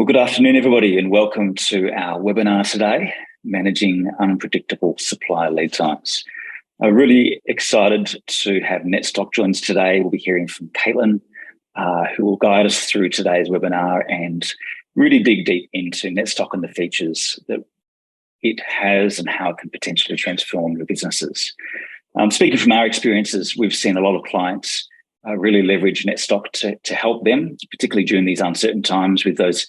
Well, good afternoon, everybody, and welcome to our webinar today, Managing Unpredictable Supplier Lead Times. I'm really excited to have Netstock join us today. We'll be hearing from Caitlin, who will guide us through today's webinar and really dig deep into Netstock and the features that it has and how it can potentially transform your businesses. Speaking from our experiences, we've seen a lot of clients really leverage Netstock to help them, particularly during these uncertain times with those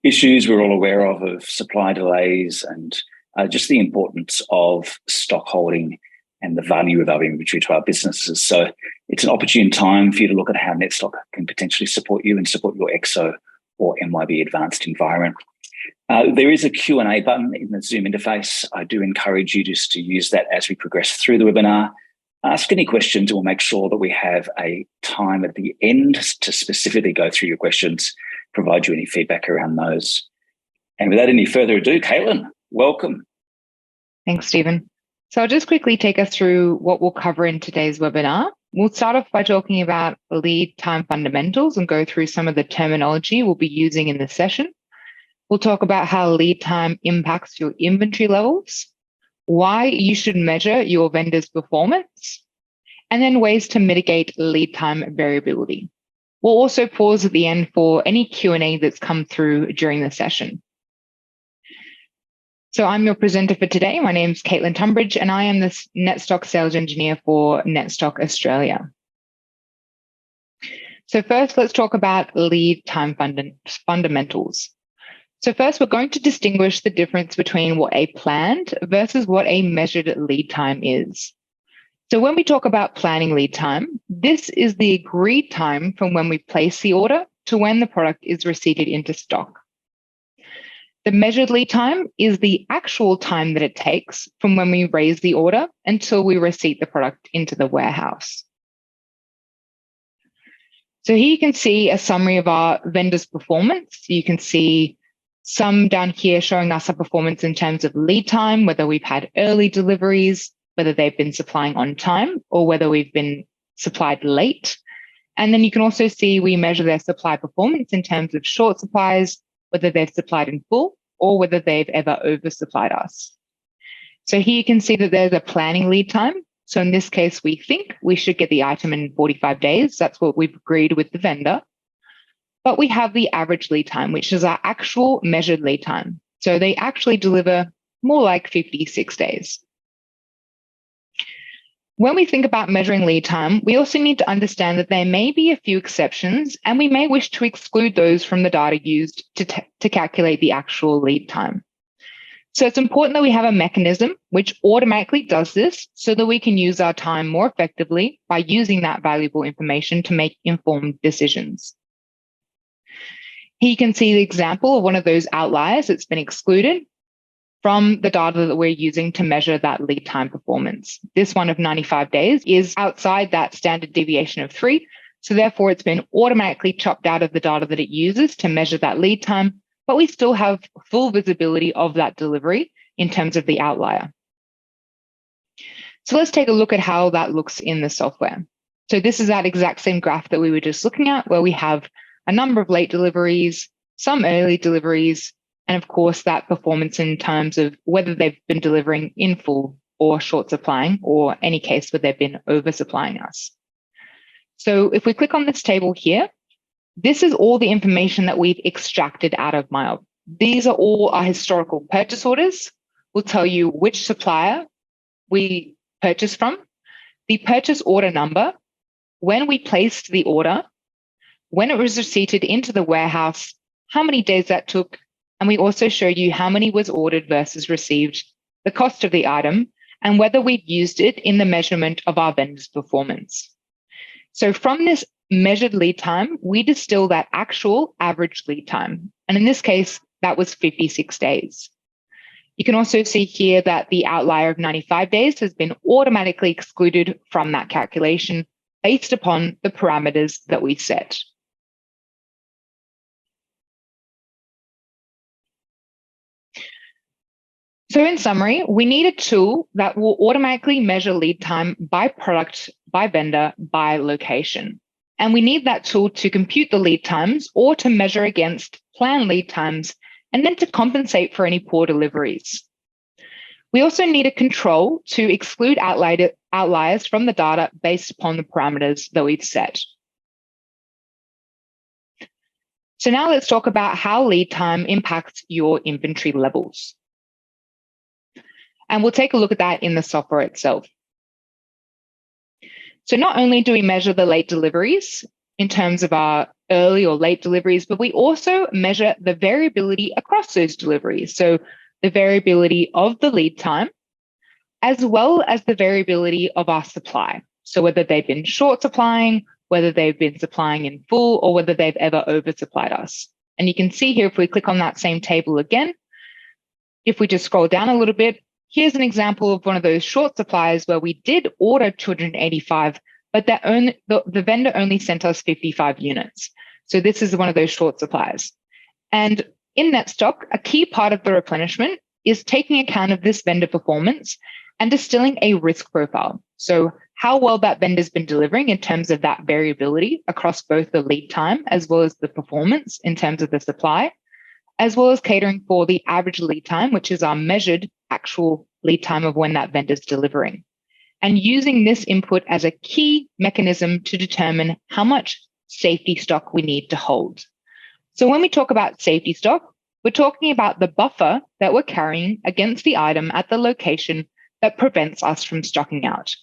issues we're all aware of supply delays and just the importance of stock holding and the value of our inventory to our businesses. So it's an opportune time for you to look at how Netstock can potentially support you and support your EXO or MYB advanced environment. There is a Q&A button in the Zoom interface. I do encourage you just to use that as we progress through the webinar. Ask any questions and we'll make sure that we have a time at the end to specifically go through your questions, provide you any feedback around those. And without any further ado, Caitlin, welcome. Thanks, Stephen. So I'll just quickly take us through what we'll cover in today's webinar. We'll start off by talking about lead time fundamentals and go through some of the terminology we'll be using in this session. We'll talk about how lead time impacts your inventory levels, why you should measure your vendor's performance, and then ways to mitigate lead time variability. We'll also pause at the end for any Q&A that's come through during the session. So I'm your presenter for today. My name's Caitlin Tunbridge, and I am the Netstock Sales Engineer for Netstock Australia. So first, let's talk about lead time fundamentals. So first, we're going to distinguish the difference between what a planned versus what a measured lead time is. So when we talk about planning lead time, this is the agreed time from when we place the order to when the product is receipted into stock. The measured lead time is the actual time that it takes from when we raise the order until we receipt the product into the warehouse. So here you can see a summary of our vendor's performance. You can see some down here showing us our performance in terms of lead time, whether we've had early deliveries, whether they've been supplying on time, or whether we've been supplied late. And then you can also see we measure their supply performance in terms of short supplies, whether they've supplied in full or whether they've ever oversupplied us. So here you can see that there's a planning lead time. So in this case, we think we should get the item in 45 days. That's what we've agreed with the vendor. But we have the average lead time, which is our actual measured lead time. So they actually deliver more like 56 days. When we think about measuring lead time, we also need to understand that there may be a few exceptions, and we may wish to exclude those from the data used to calculate the actual lead time. So it's important that we have a mechanism which automatically does this so that we can use our time more effectively by using that valuable information to make informed decisions. Here you can see the example of one of those outliers that's been excluded from the data that we're using to measure that lead time performance. This one of 95 days is outside that standard deviation of 3. So therefore, it's been automatically chopped out of the data that it uses to measure that lead time, but we still have full visibility of that delivery in terms of the outlier. So let's take a look at how that looks in the software. So this is that exact same graph that we were just looking at, where we have a number of late deliveries, some early deliveries, and of course, that performance in terms of whether they've been delivering in full or short supplying, or any case where they've been oversupplying us. So if we click on this table here, this is all the information that we've extracted out of MyOb. These are all our historical purchase orders. We'll tell you which supplier we purchased from, the purchase order number, when we placed the order, when it was receipted into the warehouse, how many days that took, and we also show you how many was ordered versus received, the cost of the item, and whether we've used it in the measurement of our vendor's performance. So from this measured lead time, we distill that actual average lead time. And in this case, that was 56 days. You can also see here that the outlier of 95 days has been automatically excluded from that calculation based upon the parameters that we set. So in summary, we need a tool that will automatically measure lead time by product, by vendor, by location. And we need that tool to compute the lead times or to measure against planned lead times and then to compensate for any poor deliveries. We also need a control to exclude outliers from the data based upon the parameters that we've set. So now let's talk about how lead time impacts your inventory levels. And we'll take a look at that in the software itself. So not only do we measure the late deliveries in terms of our early or late deliveries, but we also measure the variability across those deliveries. So the variability of the lead time, as well as the variability of our supply. So whether they've been short supplying, whether they've been supplying in full, or whether they've ever oversupplied us. And you can see here, if we click on that same table again, if we just scroll down a little bit, here's an example of one of those short supplies where we did order 285, but the vendor only sent us 55 units. So this is one of those short supplies. And in Netstock, a key part of the replenishment is taking account of this vendor performance and distilling a risk profile. So how well that vendor's been delivering in terms of that variability across both the lead time as well as the performance in terms of the supply, as well as catering for the average lead time, which is our measured actual lead time of when that vendor's delivering. And using this input as a key mechanism to determine how much safety stock we need to hold. So when we talk about safety stock, we're talking about the buffer that we're carrying against the item at the location that prevents us from stocking out.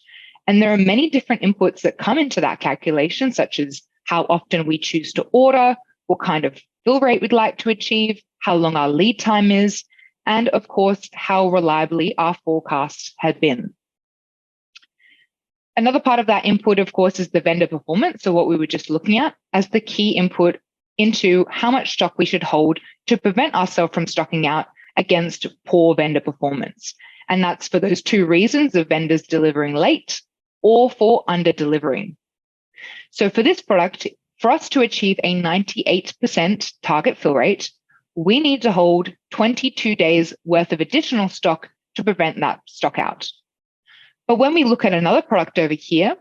And there are many different inputs that come into that calculation, such as how often we choose to order, what kind of fill rate we'd like to achieve, how long our lead time is, and of course, how reliably our forecasts have been. Another part of that input, of course, is the vendor performance. So what we were just looking at as the key input into how much stock we should hold to prevent ourselves from stocking out against poor vendor performance. And that's for those two reasons of vendors delivering late or for under delivering. So for this product, for us to achieve a 98% target fill rate, we need to hold 22 days worth of additional stock to prevent that stock out. But when we look at another product over here,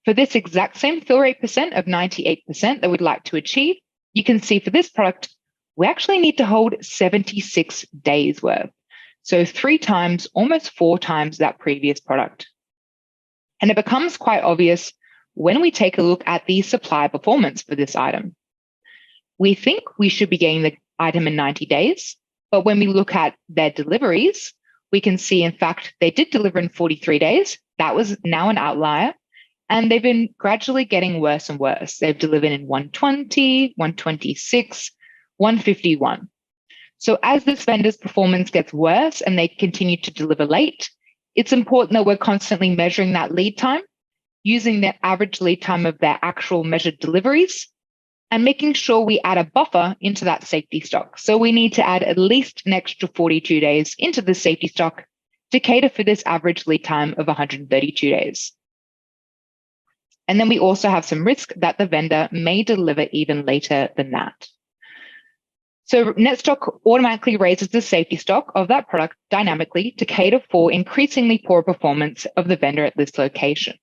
for this exact same fill rate percent of 98% that we'd like to achieve, you can see for this product, we actually need to hold 76 days worth. So 3 times, almost 4 times that previous product. And it becomes quite obvious when we take a look at the supply performance for this item. We think we should be getting the item in 90 days, but when we look at their deliveries, we can see, in fact, they did deliver in 43 days. That was now an outlier. And they've been gradually getting worse and worse. They've delivered in 120, 126, 151. So as this vendor's performance gets worse and they continue to deliver late, it's important that we're constantly measuring that lead time, using the average lead time of their actual measured deliveries, and making sure we add a buffer into that safety stock. So we need to add at least an extra 42 days into the safety stock to cater for this average lead time of 132 days. And then we also have some risk that the vendor may deliver even later than that. So Netstock automatically raises the safety stock of that product dynamically to cater for increasingly poor performance of the vendor at this location.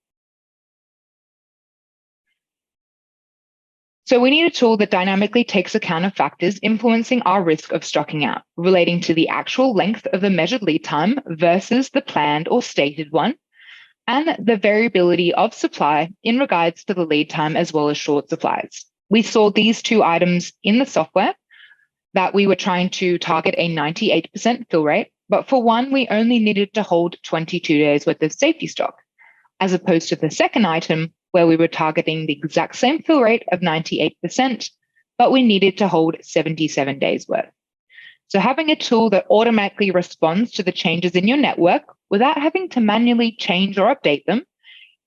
So we need a tool that dynamically takes account of factors influencing our risk of stocking out, relating to the actual length of the measured lead time versus the planned or stated one, and the variability of supply in regards to the lead time as well as short supplies. We saw these two items in the software that we were trying to target a 98% fill rate, but for one, we only needed to hold 22 days worth of safety stock, as opposed to the second item where we were targeting the exact same fill rate of 98%, but we needed to hold 77 days worth. So having a tool that automatically responds to the changes in your network without having to manually change or update them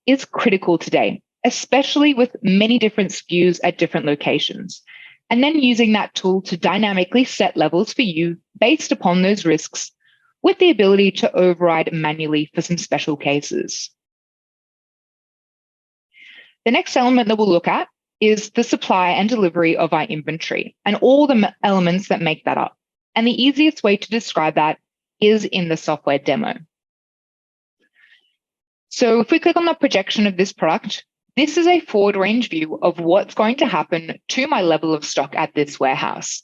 is critical today, especially with many different SKUs at different locations. And then using that tool to dynamically set levels for you based upon those risks with the ability to override manually for some special cases. The next element that we'll look at is the supply and delivery of our inventory and all the elements that make that up. And the easiest way to describe that is in the software demo. So if we click on the projection of this product, This is a forward range view of what's going to happen to my level of stock at this warehouse.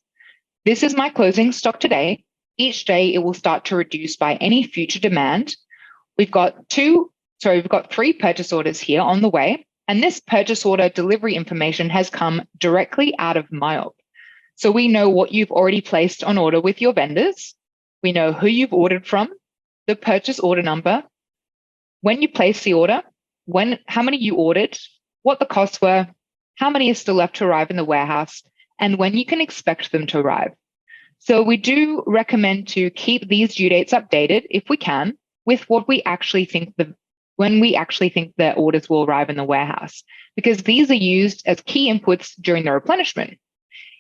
This is my closing stock today. Each day it will start to reduce by any future demand. We've got three purchase orders here on the way, and this purchase order delivery information has come directly out of MyOp. So we know what you've already placed on order with your vendors. We know who you've ordered from, the purchase order number, when you placed the order, how many you ordered, what the costs were, how many is still left to arrive in the warehouse, and when you can expect them to arrive. So we do recommend to keep these due dates updated if we can with what we actually think when we actually think the orders will arrive in the warehouse, because these are used as key inputs during the replenishment.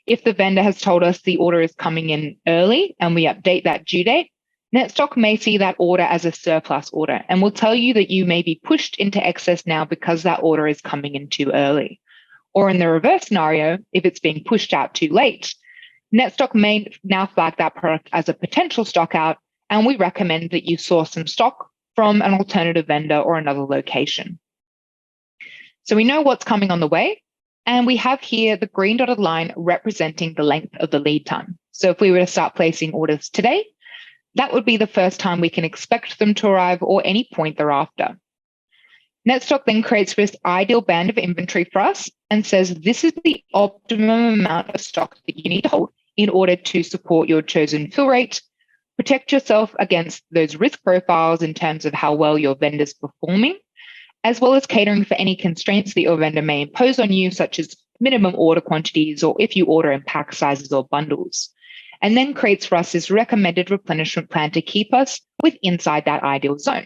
If the vendor has told us the order is coming in early and we update that due date, Netstock may see that order as a surplus order and will tell you that you may be pushed into excess now because that order is coming in too early. Or in the reverse scenario, if it's being pushed out too late, Netstock may now flag that product as a potential stock out, and we recommend that you source some stock from an alternative vendor or another location. So we know what's coming on the way, and we have here the green dotted line representing the length of the lead time. So if we were to start placing orders today, that would be the first time we can expect them to arrive or any point thereafter. Netstock then creates this ideal band of inventory for us and says this is the optimum amount of stock that you need to hold in order to support your chosen fill rate, protect yourself against those risk profiles in terms of how well your vendor's performing, as well as catering for any constraints that your vendor may impose on you, such as minimum order quantities or if you order in pack sizes or bundles, and then creates for us this recommended replenishment plan to keep us inside that ideal zone.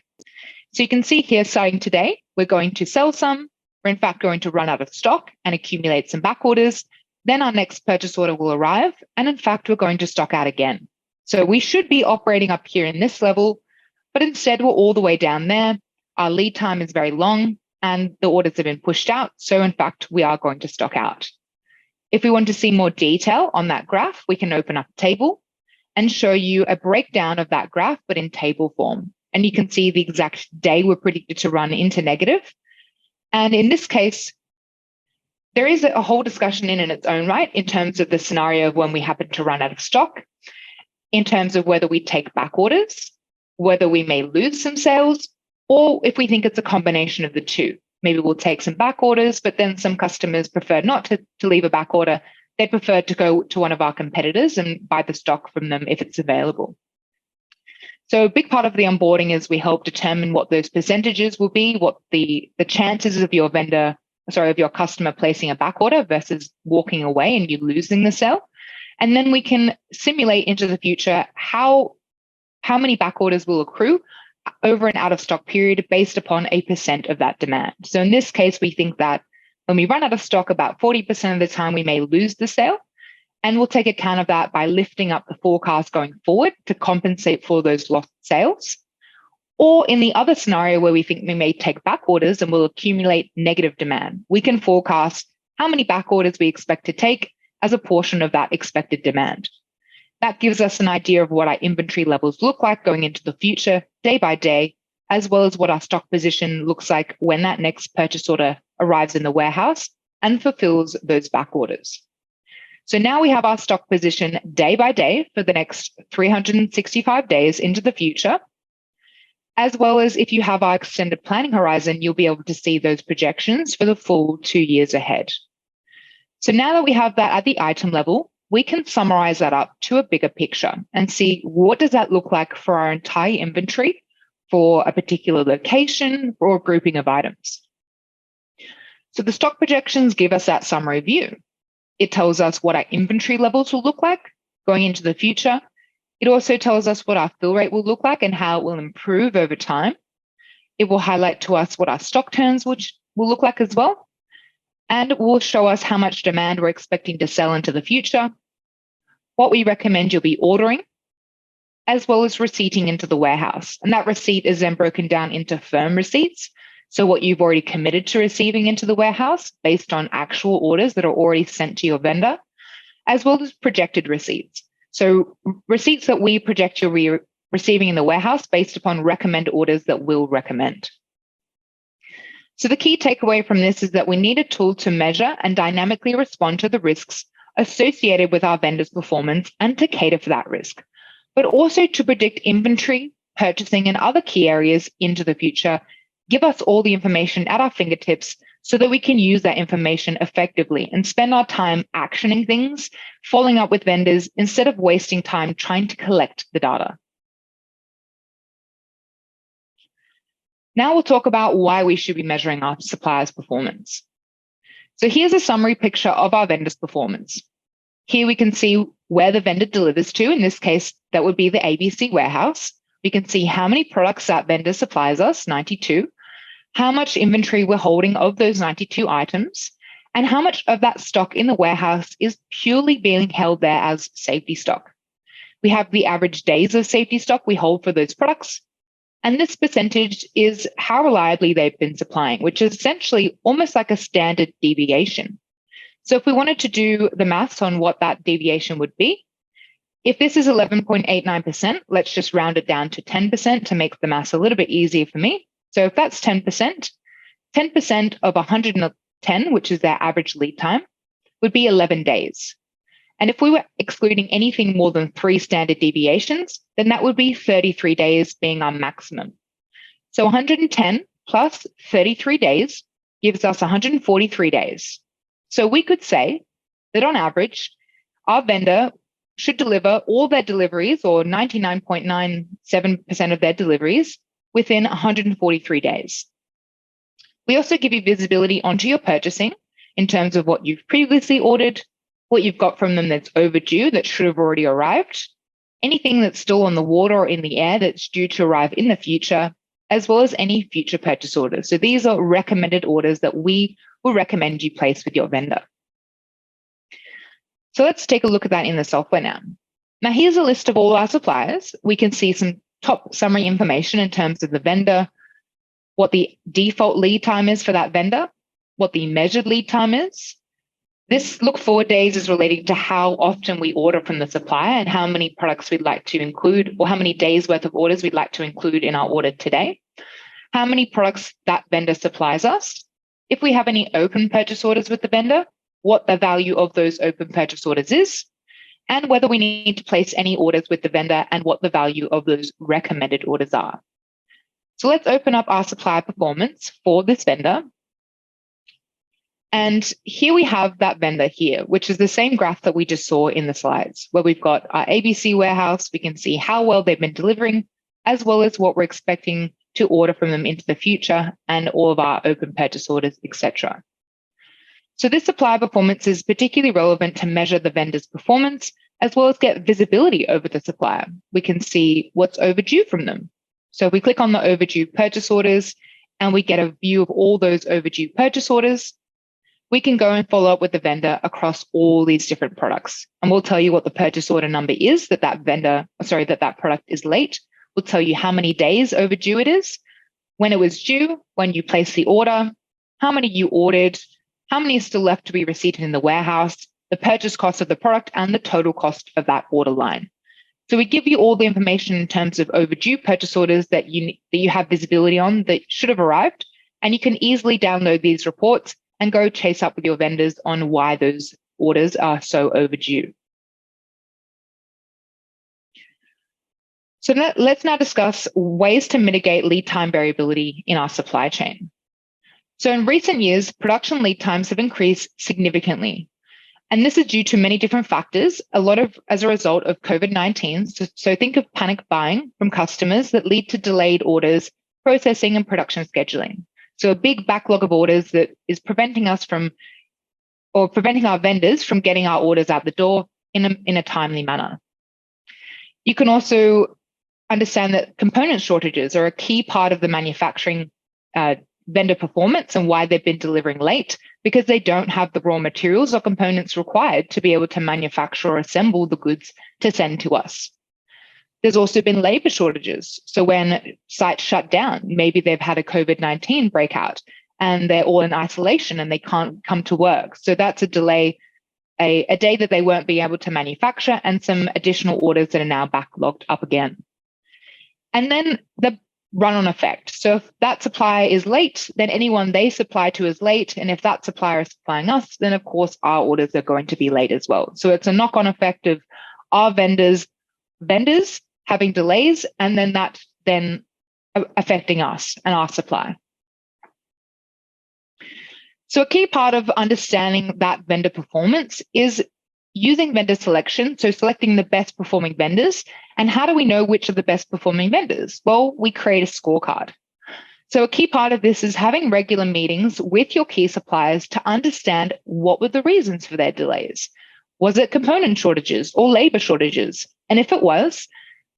So you can see here, starting today, we're going to sell some. We're in fact going to run out of stock and accumulate some back orders. Then our next purchase order will arrive. And in fact, we're going to stock out again. So we should be operating up here in this level, but instead we're all the way down there. Our lead time is very long and the orders have been pushed out. So in fact, we are going to stock out. If we want to see more detail on that graph, we can open up a table and show you a breakdown of that graph, but in table form. And you can see the exact day we're predicted to run into negative. And in this case, there is a whole discussion in its own right in terms of the scenario of when we happen to run out of stock, in terms of whether we take back orders, whether we may lose some sales, or if we think it's a combination of the two. Maybe we'll take some back orders, but then some customers prefer not to leave a back order. They prefer to go to one of our competitors and buy the stock from them if it's available. So a big part of the onboarding is we help determine what those percentages will be, what the chances of your customer placing a back order versus walking away and you losing the sale. And then we can simulate into the future how many back orders will accrue over an out of stock period based upon a percent of that demand. So in this case, we think that when we run out of stock, about 40% of the time we may lose the sale. And we'll take account of that by lifting up the forecast going forward to compensate for those lost sales. Or in the other scenario where we think we may take back orders and we'll accumulate negative demand, we can forecast how many back orders we expect to take as a portion of that expected demand. That gives us an idea of what our inventory levels look like going into the future, day by day, as well as what our stock position looks like when that next purchase order arrives in the warehouse and fulfills those back orders. So now we have our stock position day by day for the next 365 days into the future, as well as if you have our extended planning horizon, you'll be able to see those projections for the full 2 years ahead. So now that we have that at the item level, we can summarize that up to a bigger picture and see what does that look like for our entire inventory for a particular location or a grouping of items. So the stock projections give us that summary view. It tells us what our inventory levels will look like going into the future. It also tells us what our fill rate will look like and how it will improve over time. It will highlight to us what our stock turns will look like as well. And it will show us how much demand we're expecting to sell into the future, what we recommend you'll be ordering, as well as receipting into the warehouse. And that receipt is then broken down into firm receipts. So what you've already committed to receiving into the warehouse based on actual orders that are already sent to your vendor, as well as projected receipts. So receipts that we project you're receiving in the warehouse based upon recommend orders that we'll recommend. So the key takeaway from this is that we need a tool to measure and dynamically respond to the risks associated with our vendor's performance and to cater for that risk, but also to predict inventory, purchasing, and other key areas into the future, give us all the information at our fingertips so that we can use that information effectively and spend our time actioning things, following up with vendors instead of wasting time trying to collect the data. Now we'll talk about why we should be measuring our suppliers' performance. So here's a summary picture of our vendor's performance. Here we can see where the vendor delivers to. In this case, that would be the ABC warehouse. We can see how many products that vendor supplies us, 92, how much inventory we're holding of those 92 items, and how much of that stock in the warehouse is purely being held there as safety stock. We have the average days of safety stock we hold for those products, and this percentage is how reliably they've been supplying, which is essentially almost like a standard deviation. So if we wanted to do the maths on what that deviation would be, if this is 11.89%, let's just round it down to 10% to make the maths a little bit easier for me. So if that's 10%, 10% of 110, which is their average lead time, would be 11 days. And if we were excluding anything more than 3 standard deviations, then that would be 33 days being our maximum. So 110 plus 33 days gives us 143 days. So we could say that on average, our vendor should deliver all their deliveries, or 99.97% of their deliveries, within 143 days. We also give you visibility onto your purchasing in terms of what you've previously ordered, what you've got from them that's overdue that should have already arrived, anything that's still on the water or in the air that's due to arrive in the future, as well as any future purchase orders. So these are recommended orders that we will recommend you place with your vendor. So let's take a look at that in the software now. Now here's a list of all our suppliers. We can see some top summary information in terms of the vendor, what the default lead time is for that vendor, what the measured lead time is. This look forward days is relating to how often we order from the supplier and how many products we'd like to include, or how many days worth of orders we'd like to include in our order today. How many products that vendor supplies us. If we have any open purchase orders with the vendor, what the value of those open purchase orders is, and whether we need to place any orders with the vendor and what the value of those recommended orders are. So let's open up our supplier performance for this vendor. And here we have that vendor here, which is the same graph that we just saw in the slides, where we've got our ABC warehouse. We can see how well they've been delivering, as well as what we're expecting to order from them into the future and all of our open purchase orders, etc. So this supplier performance is particularly relevant to measure the vendor's performance, as well as get visibility over the supplier. We can see what's overdue from them. So if we click on the overdue purchase orders and we get a view of all those overdue purchase orders, we can go and follow up with the vendor across all these different products. And we'll tell you what the purchase order number is that that product is late. We'll tell you how many days overdue it is, when it was due, when you placed the order, how many you ordered, how many is still left to be received in the warehouse, the purchase cost of the product, and the total cost of that order line. So we give you all the information in terms of overdue purchase orders that you have visibility on that should have arrived, and you can easily download these reports and go chase up with your vendors on why those orders are so overdue. So let's now discuss ways to mitigate lead time variability in our supply chain. So in recent years, production lead times have increased significantly. And this is due to many different factors, as a result of COVID-19. So think of panic buying from customers that lead to delayed orders, processing, and production scheduling. So a big backlog of orders that is preventing our vendors from getting our orders out the door in a timely manner. You can also understand that component shortages are a key part of the manufacturing vendor performance and why they've been delivering late, because they don't have the raw materials or components required to be able to manufacture or assemble the goods to send to us. There's also been labor shortages. So when sites shut down, maybe they've had a COVID-19 breakout and they're all in isolation and they can't come to work. So that's a delay, a day that they won't be able to manufacture, and some additional orders that are now backlogged up again. And then the run on effect. So if that supplier is late, then anyone they supply to is late. And if that supplier is supplying us, then of course our orders are going to be late as well. So it's a knock-on effect of our vendors having delays, and then that then affecting us and our supply. So a key part of understanding that vendor performance is using vendor selection, so selecting the best performing vendors. And how do we know which are the best performing vendors? Well, we create a scorecard. So a key part of this is having regular meetings with your key suppliers to understand what were the reasons for their delays. Was it component shortages or labor shortages? And if it was,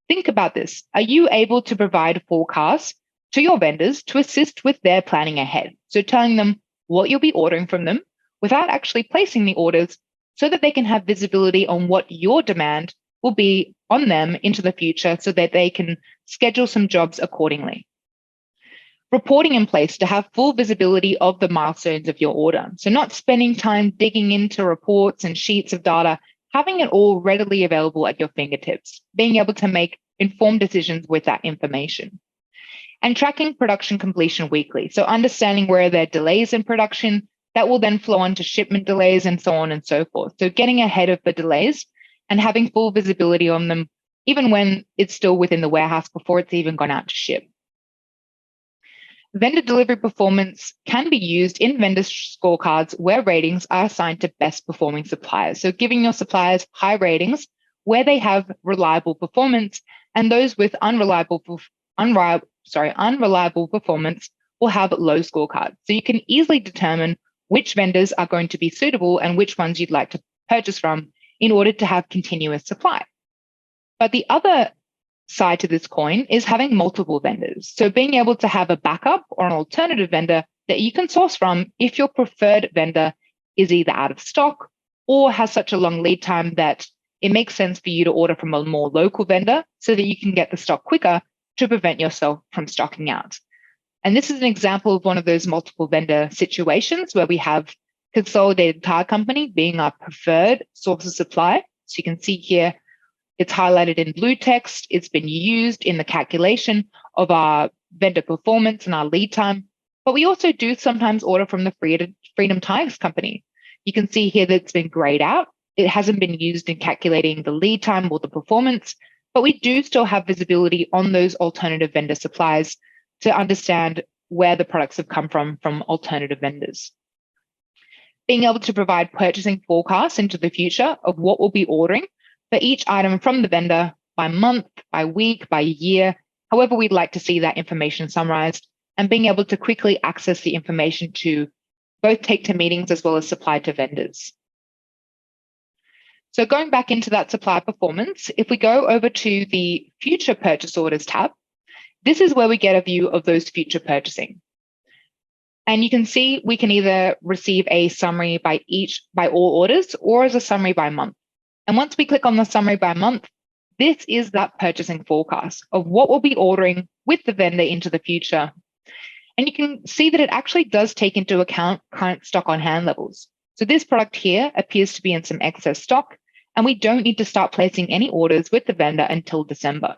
think about this. Are you able to provide forecasts to your vendors to assist with their planning ahead? So telling them what you'll be ordering from them without actually placing the orders, so that they can have visibility on what your demand will be on them into the future, so that they can schedule some jobs accordingly. Reporting in place to have full visibility of the milestones of your order. So not spending time digging into reports and sheets of data, having it all readily available at your fingertips, being able to make informed decisions with that information. And tracking production completion weekly. So understanding where there are delays in production, that will then flow on to shipment delays and so on and so forth. So getting ahead of the delays and having full visibility on them, even when it's still within the warehouse before it's even gone out to ship. Vendor delivery performance can be used in vendor scorecards where ratings are assigned to best performing suppliers. So giving your suppliers high ratings where they have reliable performance, and those with unreliable performance will have low scorecards. So you can easily determine which vendors are going to be suitable and which ones you'd like to purchase from in order to have continuous supply. But the other side to this coin is having multiple vendors. So being able to have a backup or an alternative vendor that you can source from if your preferred vendor is either out of stock or has such a long lead time that it makes sense for you to order from a more local vendor so that you can get the stock quicker to prevent yourself from stocking out. And this is an example of one of those multiple vendor situations where we have Consolidated Tire Company being our preferred source of supply. So you can see here, it's highlighted in blue text. It's been used in the calculation of our vendor performance and our lead time. But we also do sometimes order from the Freedom Tires Company. You can see here that it's been grayed out. It hasn't been used in calculating the lead time or the performance, but we do still have visibility on those alternative vendor supplies to understand where the products have come from alternative vendors. Being able to provide purchasing forecasts into the future of what we'll be ordering for each item from the vendor by month, by week, by year, however we'd like to see that information summarized, and being able to quickly access the information to both take to meetings as well as supply to vendors. So going back into that supply performance, if we go over to the future purchase orders tab, this is where we get a view of those future purchasing. And you can see we can either receive a summary by all orders or as a summary by month. And once we click on the summary by month, this is that purchasing forecast of what we'll be ordering with the vendor into the future. And you can see that it actually does take into account current stock on hand levels. So this product here appears to be in some excess stock, and we don't need to start placing any orders with the vendor until December.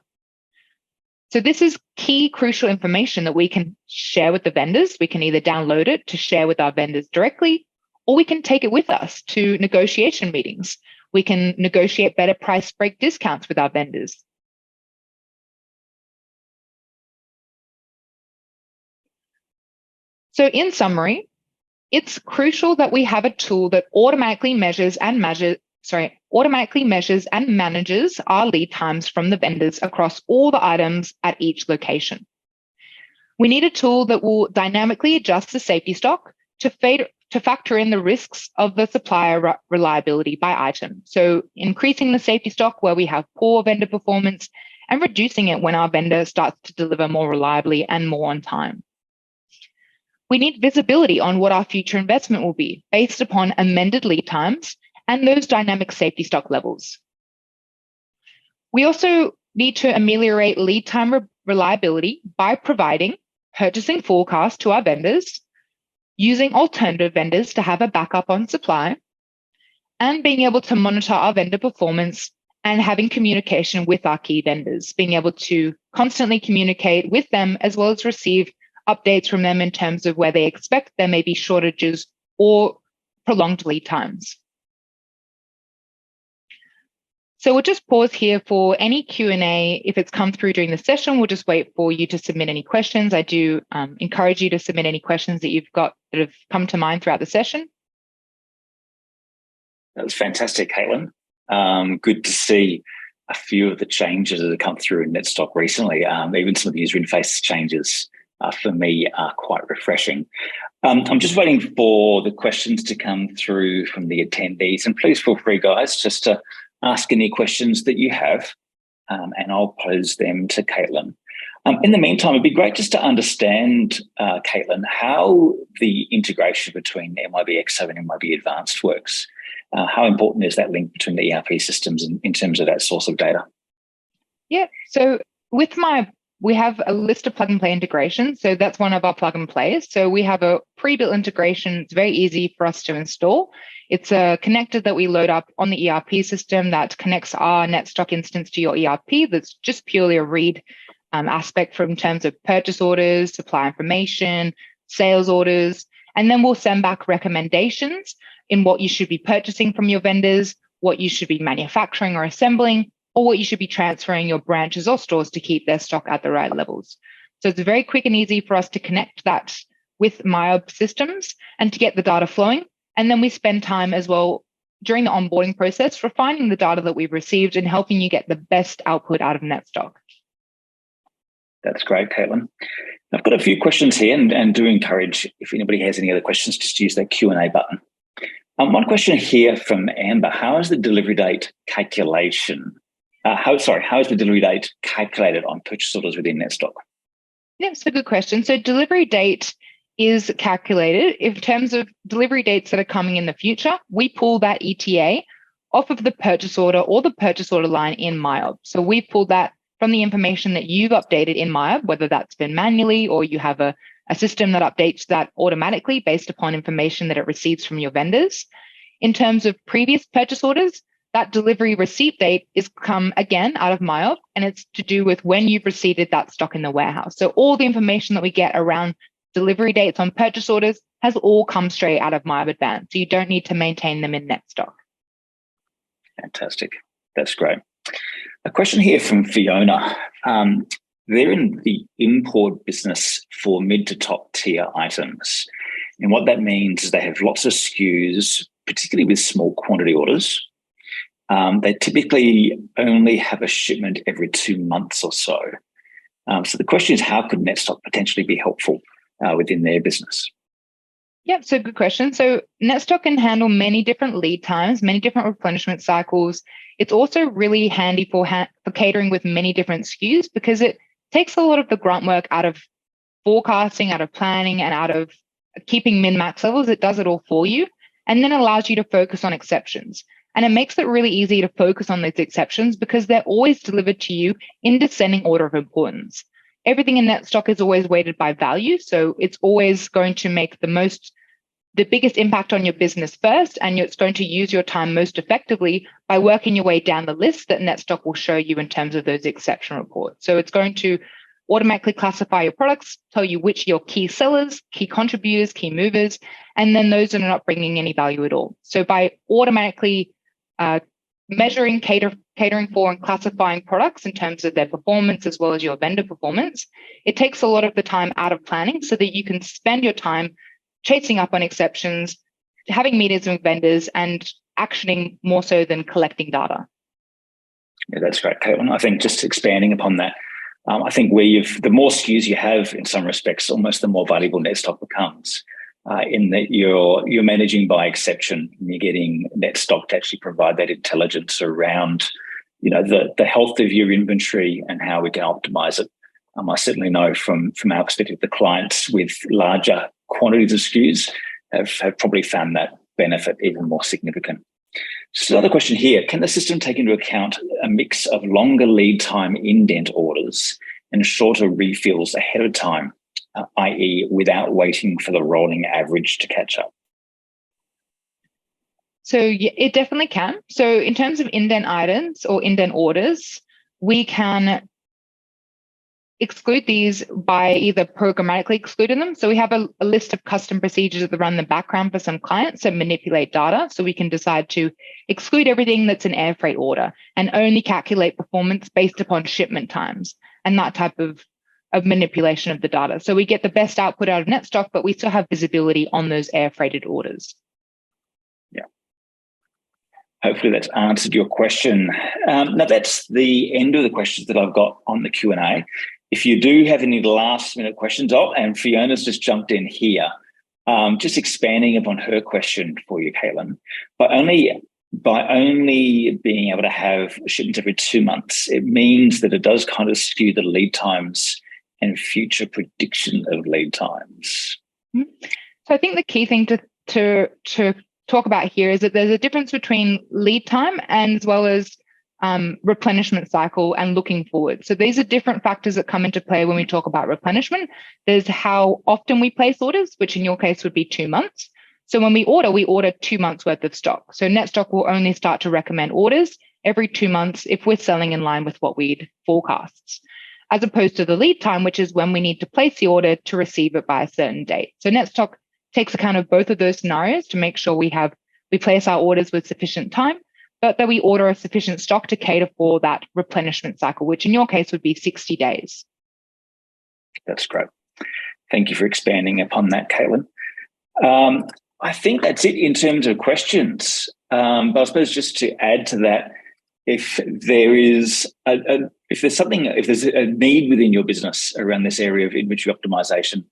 So this is key crucial information that we can share with the vendors. We can either download it to share with our vendors directly, or we can take it with us to negotiation meetings. We can negotiate better price break discounts with our vendors. So in summary, it's crucial that we have a tool that automatically measures and manages our lead times from the vendors across all the items at each location. We need a tool that will dynamically adjust the safety stock to factor in the risks of the supplier reliability by item. So increasing the safety stock where we have poor vendor performance and reducing it when our vendor starts to deliver more reliably and more on time. We need visibility on what our future investment will be based upon amended lead times and those dynamic safety stock levels. We also need to ameliorate lead time reliability by providing purchasing forecasts to our vendors, using alternative vendors to have a backup on supply, and being able to monitor our vendor performance and having communication with our key vendors, being able to constantly communicate with them as well as receive updates from them in terms of where they expect there may be shortages or prolonged lead times. So we'll just pause here for any Q&A. If it's come through during the session, we'll just wait for you to submit any questions. I do encourage you to submit any questions that you've got that have come to mind throughout the session. That was fantastic, Caitlin. Good to see a few of the changes that have come through in Netstock recently. Even some of the user interface changes for me are quite refreshing. I'm just waiting for the questions to come through from the attendees, and please feel free, guys, just to ask any questions that you have, and I'll pose them to Caitlin. In the meantime, it'd be great just to understand, Caitlin, how the integration between MYOB and MYOB Advanced works. How important is that link between the ERP systems in terms of that source of data? Yeah, so with we have a list of plug and play integrations. So that's one of our plug and plays. So we have a pre-built integration. It's very easy for us to install. It's a connector that we load up on the ERP system that connects our Netstock instance to your ERP. That's just purely a read aspect from terms of purchase orders, supply information, sales orders, and then we'll send back recommendations in what you should be purchasing from your vendors, what you should be manufacturing or assembling, or what you should be transferring your branches or stores to keep their stock at the right levels. So it's very quick and easy for us to connect that with MYOB systems and to get the data flowing. And then we spend time as well during the onboarding process refining the data that we've received and helping you get the best output out of Netstock. That's great, Caitlin. I've got a few questions here, and do encourage, if anybody has any other questions, just use that Q&A button. One question here from Amber: how is the delivery date calculation? How is the delivery date calculated on purchase orders within Netstock? Yeah, it's a good question. So delivery date is calculated in terms of delivery dates that are coming in the future. We pull that ETA off of the purchase order or the purchase order line in MYOB. So we pull that from the information that you've updated in MYOB, whether that's been manually or you have a system that updates that automatically based upon information that it receives from your vendors. In terms of previous purchase orders, that delivery receipt date is come again out of MYOB, and it's to do with when you've received that stock in the warehouse. So all the information that we get around delivery dates on purchase orders has all come straight out of MYOB Advanced. So you don't need to maintain them in Netstock. Fantastic. That's great. A question here from Fiona. They're in the import business for mid to top tier items. And what that means is they have lots of SKUs, particularly with small quantity orders. They typically only have a shipment every 2 months or so. So the question is, how could Netstock potentially be helpful within their business? Yep, so good question. So Netstock can handle many different lead times, many different replenishment cycles. It's also really handy for catering with many different SKUs because it takes a lot of the grunt work out of forecasting, out of planning, and out of keeping min-max levels. It does it all for you, and then allows you to focus on exceptions. And it makes it really easy to focus on those exceptions because they're always delivered to you in descending order of importance. Everything in Netstock is always weighted by value, so it's always going to make the biggest impact on your business first, and it's going to use your time most effectively by working your way down the list that Netstock will show you in terms of those exception reports. So it's going to automatically classify your products, tell you which are your key sellers, key contributors, key movers, and then those that are not bringing any value at all. So by automatically measuring, catering for, and classifying products in terms of their performance as well as your vendor performance, it takes a lot of the time out of planning so that you can spend your time chasing up on exceptions, having meetings with vendors, and actioning more so than collecting data. Yeah, that's great, Caitlin. I think just expanding upon that, I think the more SKUs you have, in some respects, almost the more valuable Netstock becomes. In that you're managing by exception, and you're getting Netstock to actually provide that intelligence around, the health of your inventory and how we can optimize it. I certainly know from our perspective, the clients with larger quantities of SKUs have probably found that benefit even more significant. So another question here: can the system take into account a mix of longer lead time indent orders and shorter refills ahead of time, i.e. without waiting for the rolling average to catch up? So yeah, it definitely can. So in terms of indent items or indent orders, we can exclude these by either programmatically excluding them. So we have a list of custom procedures that run in the background for some clients that manipulate data. So we can decide to exclude everything that's an air freight order and only calculate performance based upon shipment times and that type of manipulation of the data. So we get the best output out of Netstock, but we still have visibility on those air freighted orders. Yeah. Hopefully that's answered your question. Now that's the end of the questions that I've got on the Q&A. If you do have any last minute questions, and Fiona's just jumped in here, just expanding upon her question for you, Caitlin, by only being able to have shipments every 2 months, it means that it does kind of skew the lead times and future prediction of lead times. So I think the key thing to talk about here is that there's a difference between lead time and as well as replenishment cycle and looking forward. So these are different factors that come into play when we talk about replenishment. There's how often we place orders, which in your case would be 2 months. So when we order 2 months worth of stock. So Netstock will only start to recommend orders every 2 months if we're selling in line with what we'd forecasts, as opposed to the lead time, which is when we need to place the order to receive it by a certain date. So Netstock takes account of both of those scenarios to make sure we place our orders with sufficient time, but that we order a sufficient stock to cater for that replenishment cycle, which in your case would be 60 days. That's great. Thank you for expanding upon that, Caitlin. I think that's it in terms of questions. But I suppose just to add to that, if there's a need within your business around this area of inventory optimization,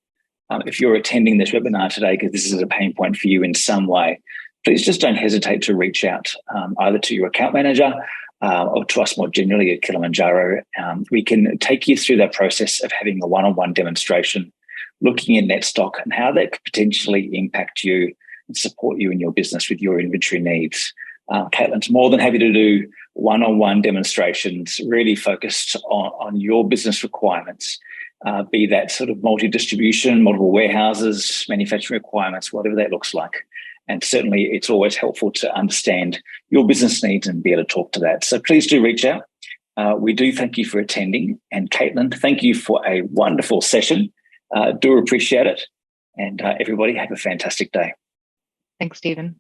if you're attending this webinar today because this is a pain point for you in some way, please just don't hesitate to reach out either to your account manager or to us more generally at Kilimanjaro. We can take you through that process of having a one-on-one demonstration, looking at Netstock and how that could potentially impact you and support you in your business with your inventory needs. Caitlin's more than happy to do one-on-one demonstrations really focused on your business requirements, be that sort of multi-distribution, multiple warehouses, manufacturing requirements, whatever that looks like. And certainly it's always helpful to understand your business needs and be able to talk to that. So please do reach out. We do thank you for attending. And Caitlin, thank you for a wonderful session. Do appreciate it. And everybody have a fantastic day. Thanks, Stephen.